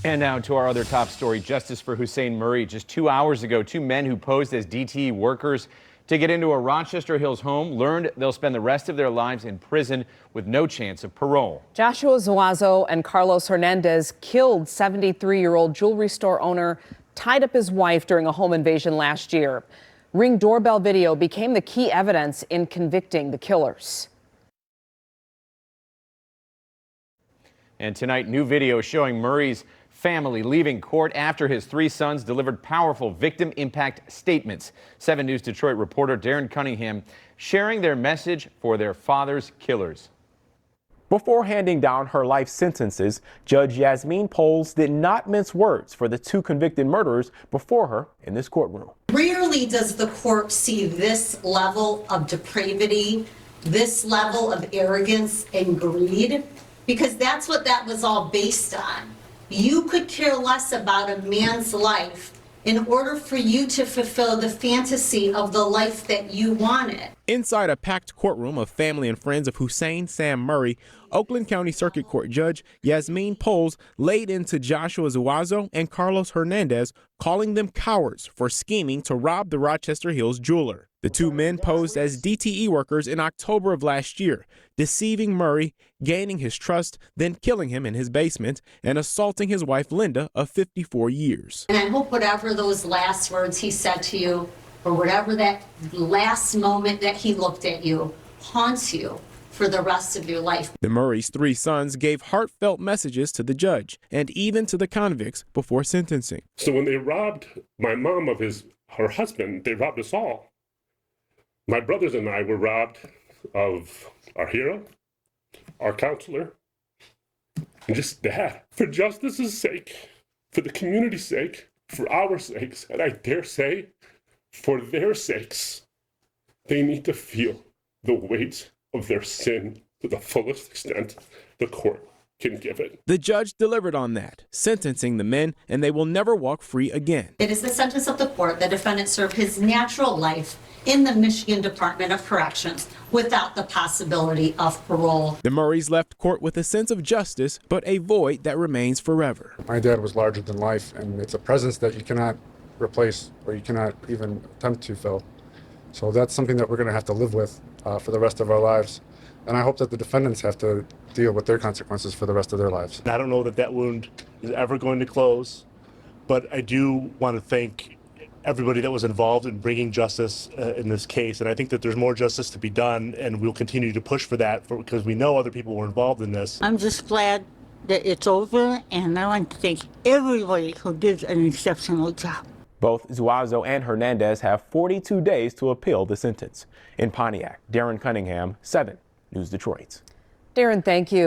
And now to our other top story, justice for Hussein Murray. Just 2 hours ago, two men who posed as DTE workers to get into a Rochester Hills home learned they'll spend the rest of their lives in prison with no chance of parole. Joshua Zuazo and Carlos Hernandez killed 73-year-old jewelry store owner, tied up his wife during a home invasion last year. Ring doorbell video became the key evidence in convicting the killers. And tonight, new video showing Murray's family leaving court after his three sons delivered powerful victim impact statements. 7 News Detroit reporter Darren Cunningham sharing their message for their father's killers. Before handing down her life sentences, Judge Yasmin Poles did not mince words for the two convicted murderers before her in this courtroom. Rarely does the court see this level of depravity, this level of arrogance and greed, because that's what that was all based on. You could care less about a man's life in order for you to fulfill the fantasy of the life that you wanted. Inside a packed courtroom of family and friends of Hussein Sam Murray, Oakland County Circuit Court Judge Yasmin Poles laid into Joshua Zuazo and Carlos Hernandez, calling them cowards for scheming to rob the Rochester Hills jeweler. The two men posed as DTE workers in October of last year, deceiving Murray, gaining his trust, then killing him in his basement and assaulting his wife Linda of 54 years. And I hope whatever those last words he said to you, or whatever that last moment that he looked at you, haunts you for the rest of your life. The Murray's three sons gave heartfelt messages to the judge and even to the convicts before sentencing. So when they robbed my mom of her husband, they robbed us all. My brothers and I were robbed of our hero, our counselor, and just dad. For justice's sake, for the community's sake, for our sakes, and I dare say, for their sakes, they need to feel the weight of their sin to the fullest extent the court can give it. The judge delivered on that, sentencing the men, and they will never walk free again. It is the sentence of the court. The defendant served his natural life in the Michigan Department of Corrections without the possibility of parole. The Murrays left court with a sense of justice, but a void that remains forever. My dad was larger than life, and it's a presence that you cannot replace or you cannot even attempt to fill. So that's something that we're going to have to live with for the rest of our lives. And I hope that the defendants have to deal with their consequences for the rest of their lives. I don't know that that wound is ever going to close, but I do want to thank everybody that was involved in bringing justice in this case. And I think that there's more justice to be done, and we'll continue to push for that because we know other people were involved in this. I'm just glad that it's over, and I want to thank everybody who did an exceptional job. Both Zuazo and Hernandez have 42 days to appeal the sentence. In Pontiac, Darren Cunningham, 7 News Detroit. Darren, thank you.